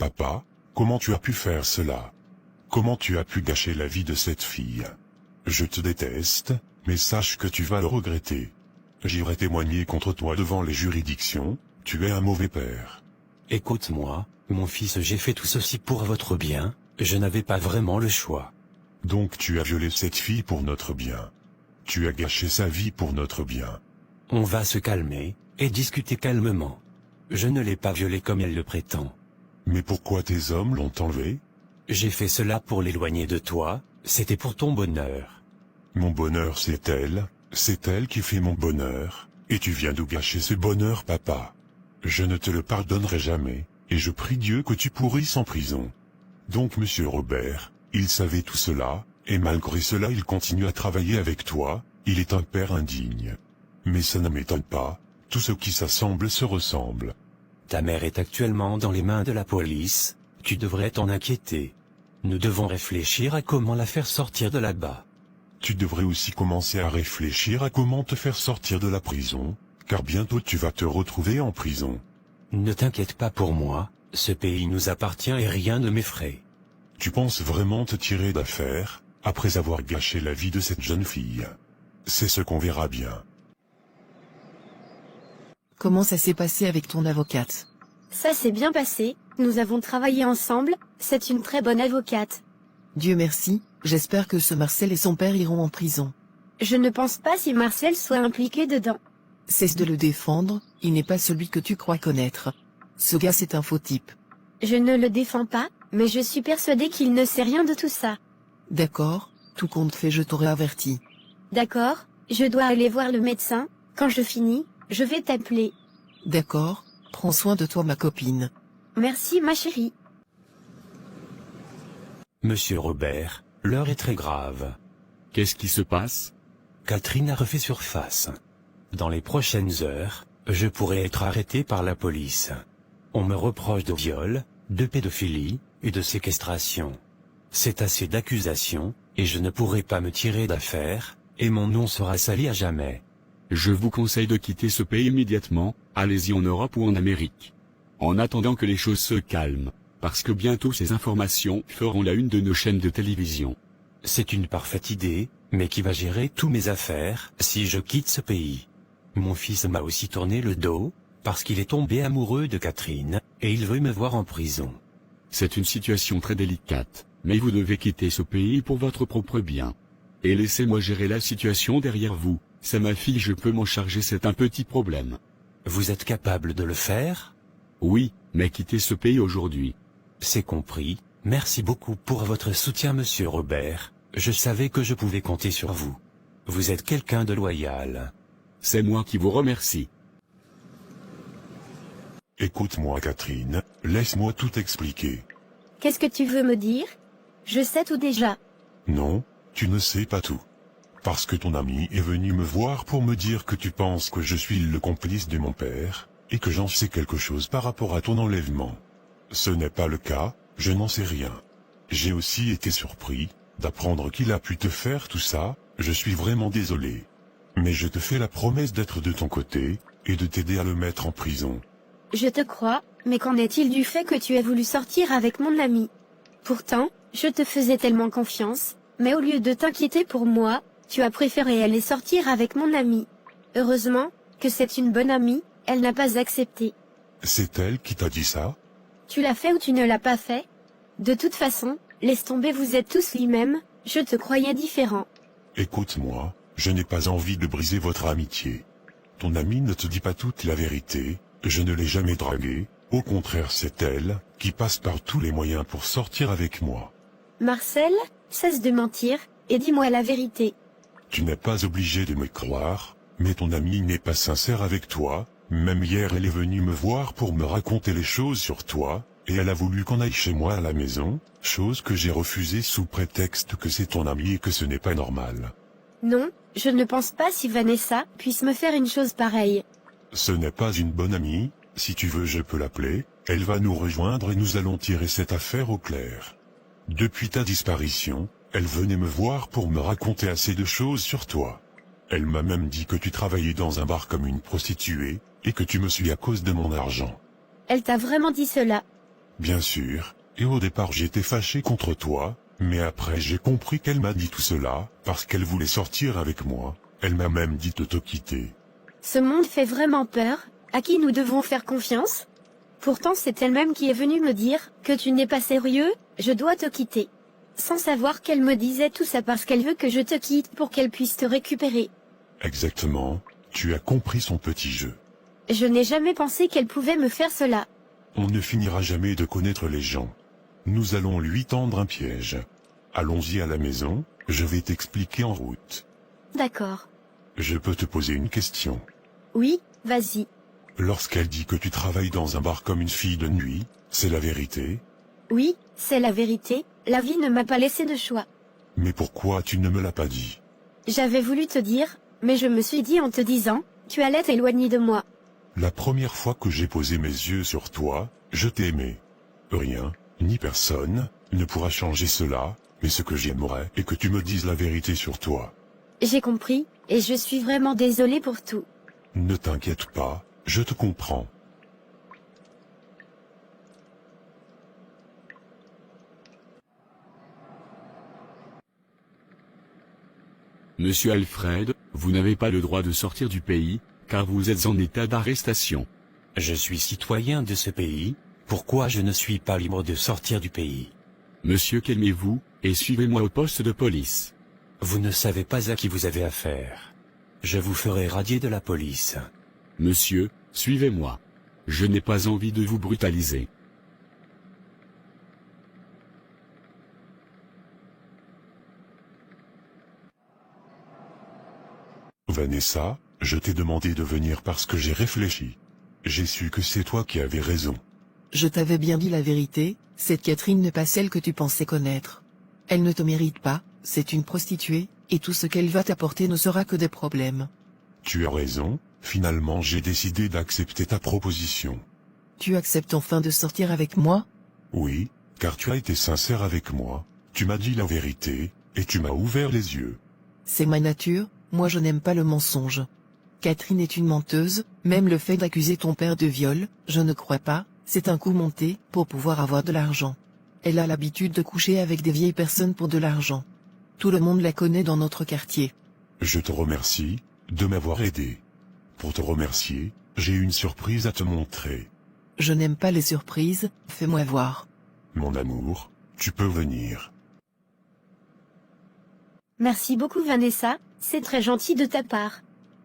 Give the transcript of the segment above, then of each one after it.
Papa, comment tu as pu faire cela? Comment tu as pu gâcher la vie de cette fille? Je te déteste, mais sache que tu vas le regretter. J'irai témoigner contre toi devant les juridictions, tu es un mauvais père. Écoute-moi, mon fils, j'ai fait tout ceci pour votre bien, je n'avais pas vraiment le choix. Donc tu as violé cette fille pour notre bien. Tu as gâché sa vie pour notre bien. On va se calmer, et discuter calmement. Je ne l'ai pas violée comme elle le prétend. Mais pourquoi tes hommes l'ont enlevée? J'ai fait cela pour l'éloigner de toi, c'était pour ton bonheur. Mon bonheur c'est elle qui fait mon bonheur, et tu viens de gâcher ce bonheur, papa. Je ne te le pardonnerai jamais, et je prie Dieu que tu pourrisses en prison. Donc monsieur Robert, il savait tout cela, et malgré cela il continue à travailler avec toi, il est un père indigne. Mais ça ne m'étonne pas, tout ce qui s'assemble se ressemble. Ta mère est actuellement dans les mains de la police, tu devrais t'en inquiéter. Nous devons réfléchir à comment la faire sortir de là-bas. Tu devrais aussi commencer à réfléchir à comment te faire sortir de la prison, car bientôt tu vas te retrouver en prison. Ne t'inquiète pas pour moi, ce pays nous appartient et rien ne m'effraie. Tu penses vraiment te tirer d'affaire, après avoir gâché la vie de cette jeune fille? C'est ce qu'on verra bien. Comment ça s'est passé avec ton avocate? Ça s'est bien passé, nous avons travaillé ensemble, c'est une très bonne avocate. Dieu merci, j'espère que ce Marcel et son père iront en prison. Je ne pense pas si Marcel soit impliqué dedans. Cesse de le défendre, il n'est pas celui que tu crois connaître. Ce gars c'est un faux type. Je ne le défends pas, mais je suis persuadée qu'il ne sait rien de tout ça. D'accord, tout compte fait je t'aurais averti. D'accord, je dois aller voir le médecin, quand je finis, je vais t'appeler. D'accord, prends soin de toi ma copine. Merci ma chérie. Monsieur Robert, l'heure est très grave. Qu'est-ce qui se passe? Catherine a refait surface. Dans les prochaines heures, je pourrais être arrêté par la police. On me reproche de viol, de pédophilie et de séquestration. C'est assez d'accusations, et je ne pourrai pas me tirer d'affaire, et mon nom sera sali à jamais. Je vous conseille de quitter ce pays immédiatement, allez-y en Europe ou en Amérique. En attendant que les choses se calment, parce que bientôt ces informations feront la une de nos chaînes de télévision. C'est une parfaite idée, mais qui va gérer tous mes affaires si je quitte ce pays? Mon fils m'a aussi tourné le dos, parce qu'il est tombé amoureux de Catherine, et il veut me voir en prison. C'est une situation très délicate, mais vous devez quitter ce pays pour votre propre bien. Et laissez-moi gérer la situation derrière vous, c'est ma fille, je peux m'en charger, c'est un petit problème. Vous êtes capable de le faire? Oui, mais quittez ce pays aujourd'hui. C'est compris, merci beaucoup pour votre soutien monsieur Robert, je savais que je pouvais compter sur vous. Vous êtes quelqu'un de loyal. C'est moi qui vous remercie. Écoute-moi Catherine, laisse-moi tout expliquer. Qu'est-ce que tu veux me dire? Je sais tout déjà. Non, tu ne sais pas tout. Parce que ton ami est venu me voir pour me dire que tu penses que je suis le complice de mon père, et que j'en sais quelque chose par rapport à ton enlèvement. Ce n'est pas le cas, je n'en sais rien. J'ai aussi été surpris d'apprendre qu'il a pu te faire tout ça, je suis vraiment désolé. Mais je te fais la promesse d'être de ton côté, et de t'aider à le mettre en prison. Je te crois, mais qu'en est-il du fait que tu aies voulu sortir avec mon ami? Pourtant, je te faisais tellement confiance, mais au lieu de t'inquiéter pour moi, tu as préféré aller sortir avec mon ami. Heureusement, que c'est une bonne amie, elle n'a pas accepté. C'est elle qui t'a dit ça? Tu l'as fait ou tu ne l'as pas fait? De toute façon, laisse tomber, vous êtes tous les mêmes, je te croyais différent. Écoute-moi, je n'ai pas envie de briser votre amitié. Ton ami ne te dit pas toute la vérité, je ne l'ai jamais draguée, au contraire c'est elle, qui passe par tous les moyens pour sortir avec moi. Marcel, cesse de mentir, et dis-moi la vérité. Tu n'es pas obligé de me croire, mais ton ami n'est pas sincère avec toi, même hier elle est venue me voir pour me raconter les choses sur toi, et elle a voulu qu'on aille chez moi à la maison, chose que j'ai refusée sous prétexte que c'est ton ami et que ce n'est pas normal. Non, je ne pense pas si Vanessa puisse me faire une chose pareille. Ce n'est pas une bonne amie, si tu veux je peux l'appeler, elle va nous rejoindre et nous allons tirer cette affaire au clair. Depuis ta disparition, elle venait me voir pour me raconter assez de choses sur toi. Elle m'a même dit que tu travaillais dans un bar comme une prostituée, et que tu me suis à cause de mon argent. Elle t'a vraiment dit cela? Bien sûr, et au départ j'étais fâché contre toi, mais après j'ai compris qu'elle m'a dit tout cela, parce qu'elle voulait sortir avec moi, elle m'a même dit de te quitter. Ce monde fait vraiment peur, à qui nous devons faire confiance? Pourtant c'est elle-même qui est venue me dire que tu n'es pas sérieux, je dois te quitter. Sans savoir qu'elle me disait tout ça parce qu'elle veut que je te quitte pour qu'elle puisse te récupérer. Exactement, tu as compris son petit jeu. Je n'ai jamais pensé qu'elle pouvait me faire cela. On ne finira jamais de connaître les gens. Nous allons lui tendre un piège. Allons-y à la maison, je vais t'expliquer en route. D'accord. Je peux te poser une question. Oui, vas-y. Lorsqu'elle dit que tu travailles dans un bar comme une fille de nuit, c'est la vérité? Oui, c'est la vérité, la vie ne m'a pas laissé de choix. Mais pourquoi tu ne me l'as pas dit? J'avais voulu te dire, mais je me suis dit en te disant, tu allais t'éloigner de moi. La première fois que j'ai posé mes yeux sur toi, je t'ai aimé. Rien, ni personne, ne pourra changer cela, mais ce que j'aimerais est que tu me dises la vérité sur toi. J'ai compris, et je suis vraiment désolée pour tout. Ne t'inquiète pas, je te comprends. Monsieur Alfred, vous n'avez pas le droit de sortir du pays, car vous êtes en état d'arrestation. Je suis citoyen de ce pays, pourquoi je ne suis pas libre de sortir du pays? Monsieur, calmez-vous, et suivez-moi au poste de police. Vous ne savez pas à qui vous avez affaire. Je vous ferai radier de la police. Monsieur, suivez-moi. Je n'ai pas envie de vous brutaliser. Vanessa, je t'ai demandé de venir parce que j'ai réfléchi. J'ai su que c'est toi qui avais raison. Je t'avais bien dit la vérité, cette Catherine n'est pas celle que tu pensais connaître. Elle ne te mérite pas, c'est une prostituée, et tout ce qu'elle va t'apporter ne sera que des problèmes. Tu as raison, finalement j'ai décidé d'accepter ta proposition. Tu acceptes enfin de sortir avec moi? Oui, car tu as été sincère avec moi, tu m'as dit la vérité, et tu m'as ouvert les yeux. C'est ma nature, moi je n'aime pas le mensonge. Catherine est une menteuse, même le fait d'accuser ton père de viol, je ne crois pas, c'est un coup monté pour pouvoir avoir de l'argent. Elle a l'habitude de coucher avec des vieilles personnes pour de l'argent. Tout le monde la connaît dans notre quartier. Je te remercie de m'avoir aidé. Pour te remercier, j'ai une surprise à te montrer. Je n'aime pas les surprises, fais-moi voir. Mon amour, tu peux venir. Merci beaucoup Vanessa, c'est très gentil de ta part.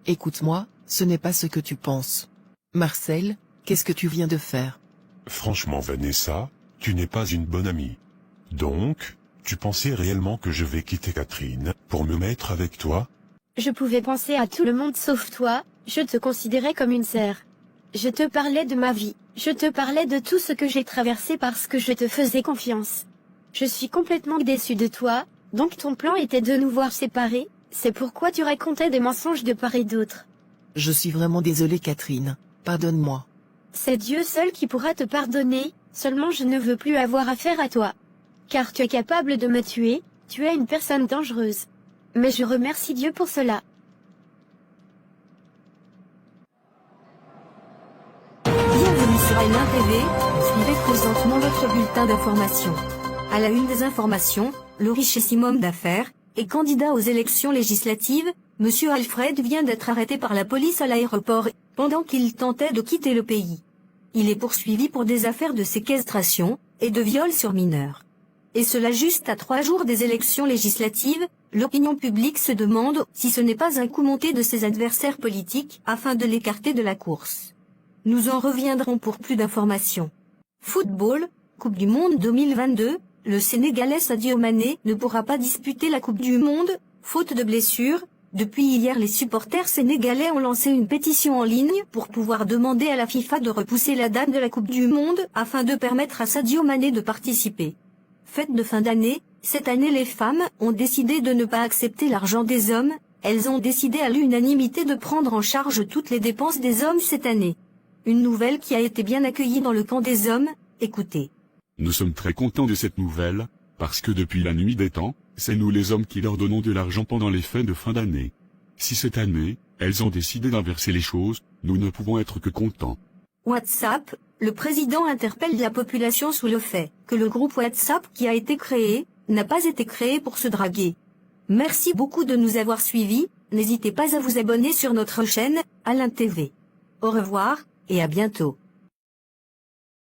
Écoute-moi, ce n'est pas ce que tu penses. Marcel, qu'est-ce que tu viens de faire? Franchement Vanessa, tu n'es pas une bonne amie. Donc, tu pensais réellement que je vais quitter Catherine pour me mettre avec toi? Je pouvais penser à tout le monde sauf toi, je te considérais comme une sœur. Je te parlais de ma vie, je te parlais de tout ce que j'ai traversé parce que je te faisais confiance. Je suis complètement déçue de toi, donc ton plan était de nous voir séparés, c'est pourquoi tu racontais des mensonges de part et d'autre. Je suis vraiment désolée Catherine, pardonne-moi. C'est Dieu seul qui pourra te pardonner, seulement je ne veux plus avoir affaire à toi. Car tu es capable de me tuer, tu es une personne dangereuse. Mais je remercie Dieu pour cela. Bienvenue sur L1 TV, suivez présentement votre bulletin d'information. À la une des informations, le richissime homme d'affaires, et candidat aux élections législatives, Monsieur Alfred vient d'être arrêté par la police à l'aéroport, pendant qu'il tentait de quitter le pays. Il est poursuivi pour des affaires de séquestration, et de viol sur mineurs. Et cela juste à 3 jours des élections législatives, l'opinion publique se demande si ce n'est pas un coup monté de ses adversaires politiques afin de l'écarter de la course. Nous en reviendrons pour plus d'informations. Football, Coupe du Monde 2022, le Sénégalais Sadio Mané ne pourra pas disputer la Coupe du Monde, faute de blessure. Depuis hier, les supporters sénégalais ont lancé une pétition en ligne pour pouvoir demander à la FIFA de repousser la date de la Coupe du Monde afin de permettre à Sadio Mané de participer. Fête de fin d'année, cette année les femmes ont décidé de ne pas accepter l'argent des hommes, elles ont décidé à l'unanimité de prendre en charge toutes les dépenses des hommes cette année. Une nouvelle qui a été bien accueillie dans le camp des hommes, écoutez. Nous sommes très contents de cette nouvelle, parce que depuis la nuit des temps, c'est nous les hommes qui leur donnons de l'argent pendant les fêtes de fin d'année. Si cette année, elles ont décidé d'inverser les choses, nous ne pouvons être que contents. WhatsApp, le président interpelle la population sous le fait que le groupe WhatsApp qui a été créé n'a pas été créé pour se draguer. Merci beaucoup de nous avoir suivis, n'hésitez pas à vous abonner sur notre chaîne, Alain TV. Au revoir, et à bientôt.